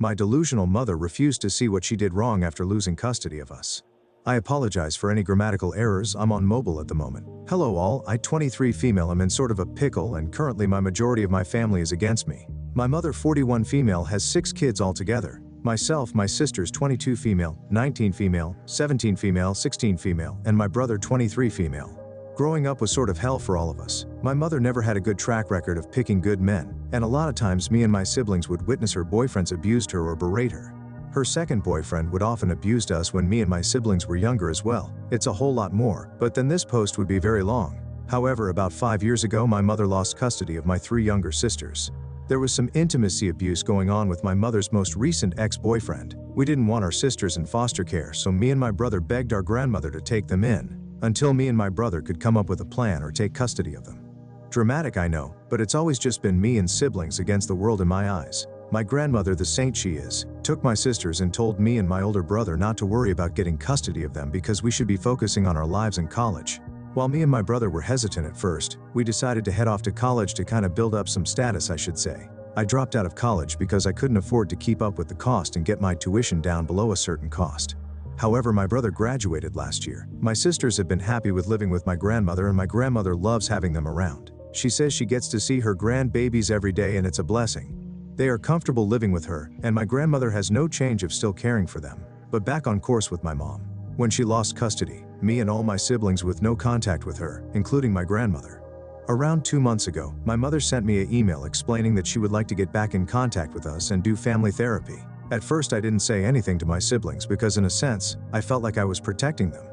My delusional mother refused to see what she did wrong after losing custody of us. I apologize for any grammatical errors. I'm on mobile at the moment. Hello all, I 23 female am in sort of a pickle and currently my majority of my family is against me. My mother 41 female has 6 kids altogether. Myself, my sisters 22 female, 19 female, 17 female, 16 female, and my brother 23 female. Growing up was sort of hell for all of us. My mother never had a good track record of picking good men, and a lot of times me and my siblings would witness her boyfriends abused her or berate her. Her second boyfriend would often abuse us when me and my siblings were younger as well. It's a whole lot more, but then this post would be very long. However, about 5 years ago my mother lost custody of my 3 younger sisters. There was some intimacy abuse going on with my mother's most recent ex-boyfriend. We didn't want our sisters in foster care, so me and my brother begged our grandmother to take them in, until me and my brother could come up with a plan or take custody of them. Dramatic, I know, but it's always just been me and siblings against the world in my eyes. My grandmother, the saint she is, took my sisters and told me and my older brother not to worry about getting custody of them because we should be focusing on our lives in college. While me and my brother were hesitant at first, we decided to head off to college to kind of build up some status, I should say. I dropped out of college because I couldn't afford to keep up with the cost and get my tuition down below a certain cost. However, my brother graduated last year. My sisters have been happy with living with my grandmother and my grandmother loves having them around. She says she gets to see her grandbabies every day and it's a blessing. They are comfortable living with her, and my grandmother has no change of still caring for them. But back on course with my mom. When she lost custody, me and all my siblings with no contact with her, including my grandmother. Around 2 months ago, my mother sent me an email explaining that she would like to get back in contact with us and do family therapy. At first I didn't say anything to my siblings because in a sense, I felt like I was protecting them.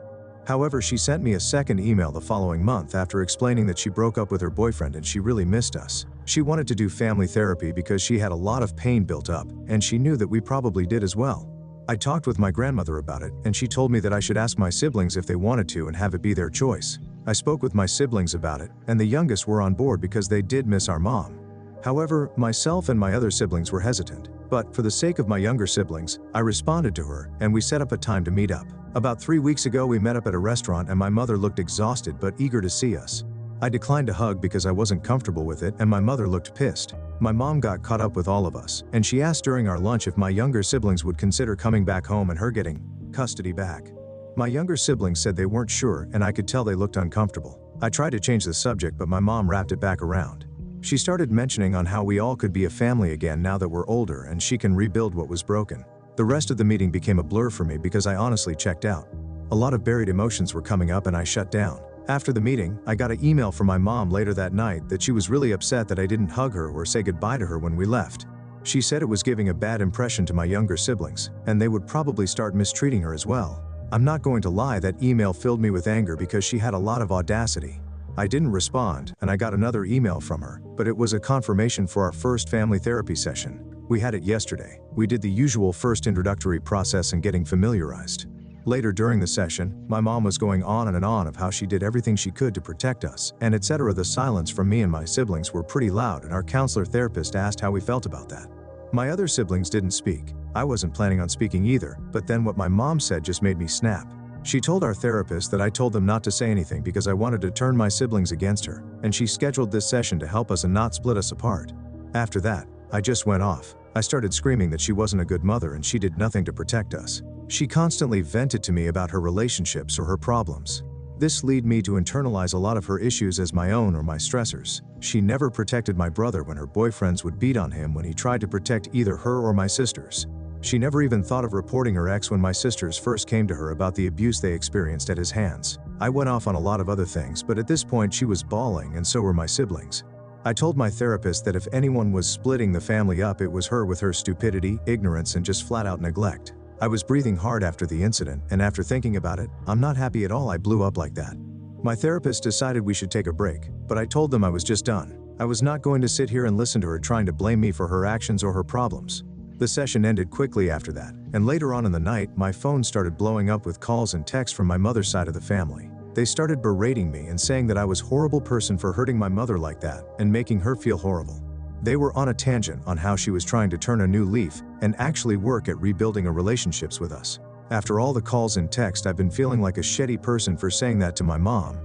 However, she sent me a second email the following month after explaining that she broke up with her boyfriend and she really missed us. She wanted to do family therapy because she had a lot of pain built up, and she knew that we probably did as well. I talked with my grandmother about it, and she told me that I should ask my siblings if they wanted to and have it be their choice. I spoke with my siblings about it, and the youngest were on board because they did miss our mom. However, myself and my other siblings were hesitant. But for the sake of my younger siblings, I responded to her, and we set up a time to meet up. About 3 weeks ago we met up at a restaurant and my mother looked exhausted but eager to see us. I declined a hug because I wasn't comfortable with it and my mother looked pissed. My mom got caught up with all of us, and she asked during our lunch if my younger siblings would consider coming back home and her getting custody back. My younger siblings said they weren't sure and I could tell they looked uncomfortable. I tried to change the subject but my mom wrapped it back around. She started mentioning on how we all could be a family again now that we're older and she can rebuild what was broken. The rest of the meeting became a blur for me because I honestly checked out. A lot of buried emotions were coming up and I shut down. After the meeting, I got an email from my mom later that night that she was really upset that I didn't hug her or say goodbye to her when we left. She said it was giving a bad impression to my younger siblings, and they would probably start mistreating her as well. I'm not going to lie, that email filled me with anger because she had a lot of audacity. I didn't respond, and I got another email from her, but it was a confirmation for our first family therapy session. We had it yesterday. We did the usual first introductory process and getting familiarized. Later during the session, my mom was going on and on of how she did everything she could to protect us, and etc. The silence from me and my siblings were pretty loud, and our counselor therapist asked how we felt about that. My other siblings didn't speak. I wasn't planning on speaking either, but then what my mom said just made me snap. She told our therapist that I told them not to say anything because I wanted to turn my siblings against her, and she scheduled this session to help us and not split us apart. After that, I just went off. I started screaming that she wasn't a good mother and she did nothing to protect us. She constantly vented to me about her relationships or her problems. This led me to internalize a lot of her issues as my own or my stressors. She never protected my brother when her boyfriends would beat on him when he tried to protect either her or my sisters. She never even thought of reporting her ex when my sisters first came to her about the abuse they experienced at his hands. I went off on a lot of other things, but at this point she was bawling and so were my siblings. I told my therapist that if anyone was splitting the family up, it was her with her stupidity, ignorance, and just flat out neglect. I was breathing hard after the incident, and after thinking about it, I'm not happy at all I blew up like that. My therapist decided we should take a break, but I told them I was just done. I was not going to sit here and listen to her trying to blame me for her actions or her problems. The session ended quickly after that, and later on in the night, my phone started blowing up with calls and texts from my mother's side of the family. They started berating me and saying that I was a horrible person for hurting my mother like that and making her feel horrible. They were on a tangent on how she was trying to turn a new leaf and actually work at rebuilding her relationships with us. After all the calls and text, I've been feeling like a shitty person for saying that to my mom.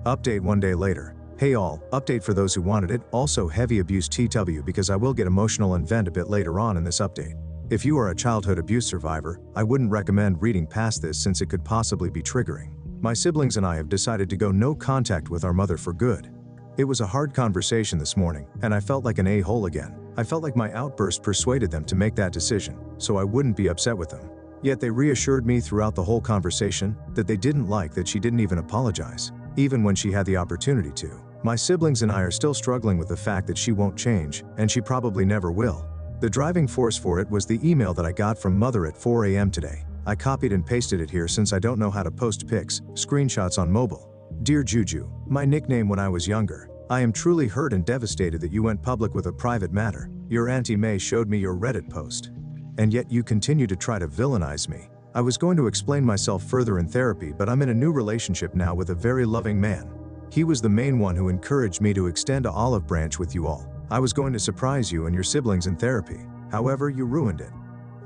Update 1 day later. Hey all, update for those who wanted it, also heavy abuse TW because I will get emotional and vent a bit later on in this update. If you are a childhood abuse survivor, I wouldn't recommend reading past this since it could possibly be triggering. My siblings and I have decided to go no contact with our mother for good. It was a hard conversation this morning, and I felt like an a-hole again. I felt like my outburst persuaded them to make that decision, so I wouldn't be upset with them. Yet they reassured me throughout the whole conversation that they didn't like that she didn't even apologize, even when she had the opportunity to. My siblings and I are still struggling with the fact that she won't change, and she probably never will. The driving force for it was the email that I got from Mother at 4 a.m. today. I copied and pasted it here since I don't know how to post pics, screenshots on mobile. Dear Juju, my nickname when I was younger. I am truly hurt and devastated that you went public with a private matter. Your Auntie May showed me your Reddit post. And yet you continue to try to villainize me. I was going to explain myself further in therapy, but I'm in a new relationship now with a very loving man. He was the main one who encouraged me to extend a olive branch with you all. I was going to surprise you and your siblings in therapy. However, you ruined it.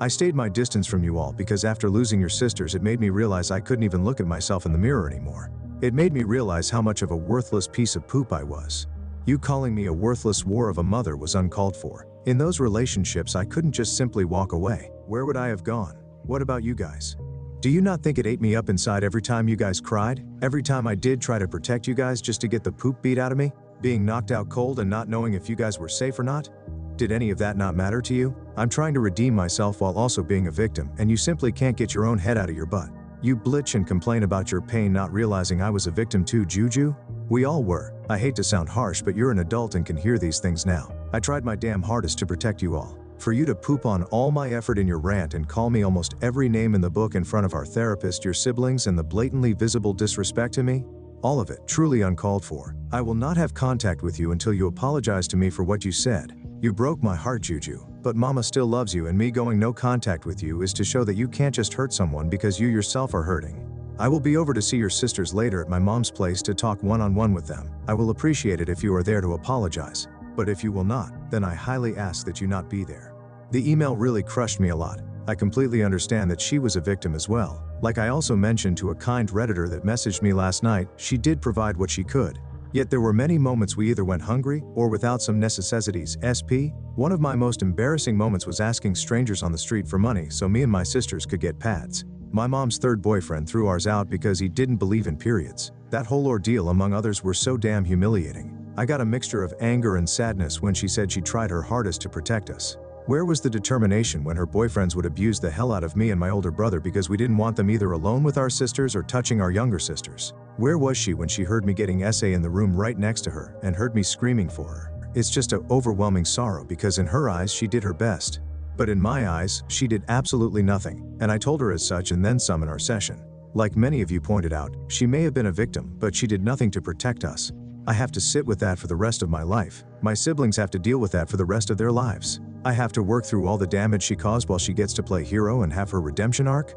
I stayed my distance from you all because after losing your sisters, it made me realize I couldn't even look at myself in the mirror anymore. It made me realize how much of a worthless piece of poop I was. You calling me a worthless whore of a mother was uncalled for. In those relationships, I couldn't just simply walk away. Where would I have gone? What about you guys? Do you not think it ate me up inside every time you guys cried? Every time I did try to protect you guys just to get the poop beat out of me? Being knocked out cold and not knowing if you guys were safe or not? Did any of that not matter to you? I'm trying to redeem myself while also being a victim, and you simply can't get your own head out of your butt. You bitch and complain about your pain, not realizing I was a victim too, Juju? We all were. I hate to sound harsh, but you're an adult and can hear these things now. I tried my damn hardest to protect you all. For you to poop on all my effort in your rant and call me almost every name in the book in front of our therapist, your siblings, and the blatantly visible disrespect to me? All of it truly uncalled for. I will not have contact with you until you apologize to me for what you said. You broke my heart, Juju, but Mama still loves you, and me going no contact with you is to show that you can't just hurt someone because you yourself are hurting. I will be over to see your sisters later at my mom's place to talk one-on-one with them. I will appreciate it if you are there to apologize. But if you will not, then I highly ask that you not be there. The email really crushed me a lot. I completely understand that she was a victim as well. Like I also mentioned to a kind Redditor that messaged me last night, she did provide what she could. Yet there were many moments we either went hungry or without some necessities. SP, one of my most embarrassing moments was asking strangers on the street for money so me and my sisters could get pads. My mom's third boyfriend threw ours out because he didn't believe in periods. That whole ordeal, among others, were so damn humiliating. I got a mixture of anger and sadness when she said she tried her hardest to protect us. Where was the determination when her boyfriends would abuse the hell out of me and my older brother because we didn't want them either alone with our sisters or touching our younger sisters? Where was she when she heard me getting SA in the room right next to her and heard me screaming for her? It's just an overwhelming sorrow because in her eyes she did her best. But in my eyes, she did absolutely nothing, and I told her as such and then some in our session. Like many of you pointed out, she may have been a victim, but she did nothing to protect us. I have to sit with that for the rest of my life. My siblings have to deal with that for the rest of their lives. I have to work through all the damage she caused while she gets to play hero and have her redemption arc.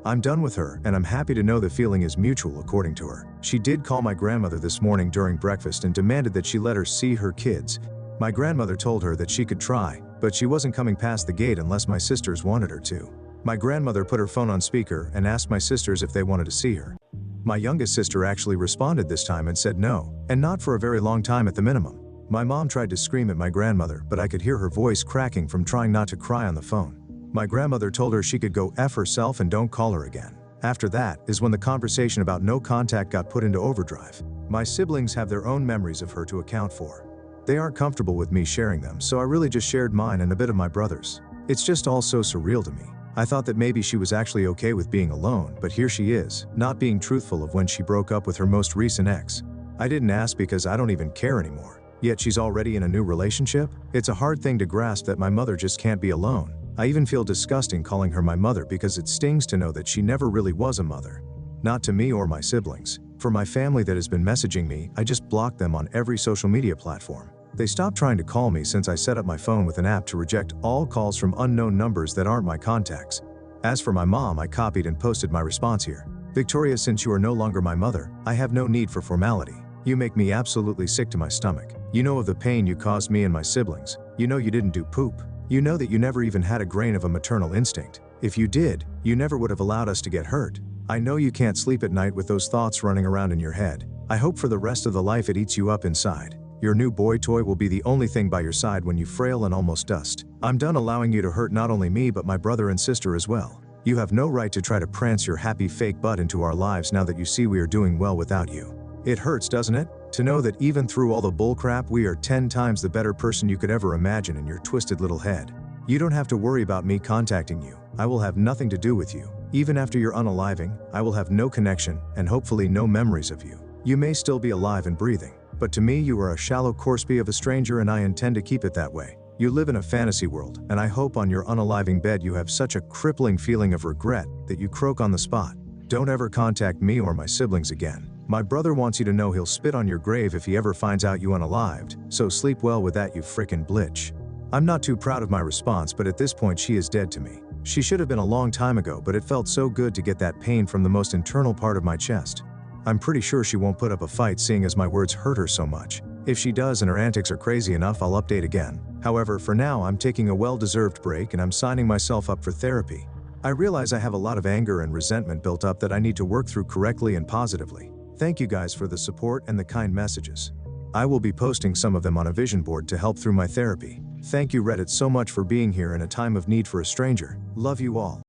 I'm done with her, and I'm happy to know the feeling is mutual according to her. She did call my grandmother this morning during breakfast and demanded that she let her see her kids. My grandmother told her that she could try, but she wasn't coming past the gate unless my sisters wanted her to. My grandmother put her phone on speaker and asked my sisters if they wanted to see her. My youngest sister actually responded this time and said no, and not for a very long time at the minimum. My mom tried to scream at my grandmother, but I could hear her voice cracking from trying not to cry on the phone. My grandmother told her she could go F herself and don't call her again. After that is when the conversation about no contact got put into overdrive. My siblings have their own memories of her to account for. They aren't comfortable with me sharing them, so I really just shared mine and a bit of my brother's. It's just all so surreal to me. I thought that maybe she was actually okay with being alone, but here she is, not being truthful of when she broke up with her most recent ex. I didn't ask because I don't even care anymore. Yet she's already in a new relationship? It's a hard thing to grasp that my mother just can't be alone. I even feel disgusting calling her my mother because it stings to know that she never really was a mother. Not to me or my siblings. For my family that has been messaging me, I just blocked them on every social media platform. They stopped trying to call me since I set up my phone with an app to reject all calls from unknown numbers that aren't my contacts. As for my mom, I copied and posted my response here. Victoria, since you are no longer my mother, I have no need for formality. You make me absolutely sick to my stomach. You know of the pain you caused me and my siblings. You know you didn't do poop. You know that you never even had a grain of a maternal instinct. If you did, you never would have allowed us to get hurt. I know you can't sleep at night with those thoughts running around in your head. I hope for the rest of the life it eats you up inside. Your new boy toy will be the only thing by your side when you frail and almost dust. I'm done allowing you to hurt not only me but my brother and sister as well. You have no right to try to prance your happy fake butt into our lives now that you see we are doing well without you. It hurts, doesn't it? To know that even through all the bullcrap we are 10 times the better person you could ever imagine in your twisted little head. You don't have to worry about me contacting you. I will have nothing to do with you. Even after your unaliving, I will have no connection and hopefully no memories of you. You may still be alive and breathing, but to me you are a shallow corpse of a stranger and I intend to keep it that way. You live in a fantasy world, and I hope on your unaliving bed you have such a crippling feeling of regret that you croak on the spot. Don't ever contact me or my siblings again. My brother wants you to know he'll spit on your grave if he ever finds out you unalived, so sleep well with that, you frickin' blitch. I'm not too proud of my response, but at this point she is dead to me. She should have been a long time ago, but it felt so good to get that pain from the most internal part of my chest. I'm pretty sure she won't put up a fight seeing as my words hurt her so much. If she does and her antics are crazy enough, I'll update again. However, for now I'm taking a well-deserved break and I'm signing myself up for therapy. I realize I have a lot of anger and resentment built up that I need to work through correctly and positively. Thank you guys for the support and the kind messages. I will be posting some of them on a vision board to help through my therapy. Thank you Reddit so much for being here in a time of need for a stranger. Love you all.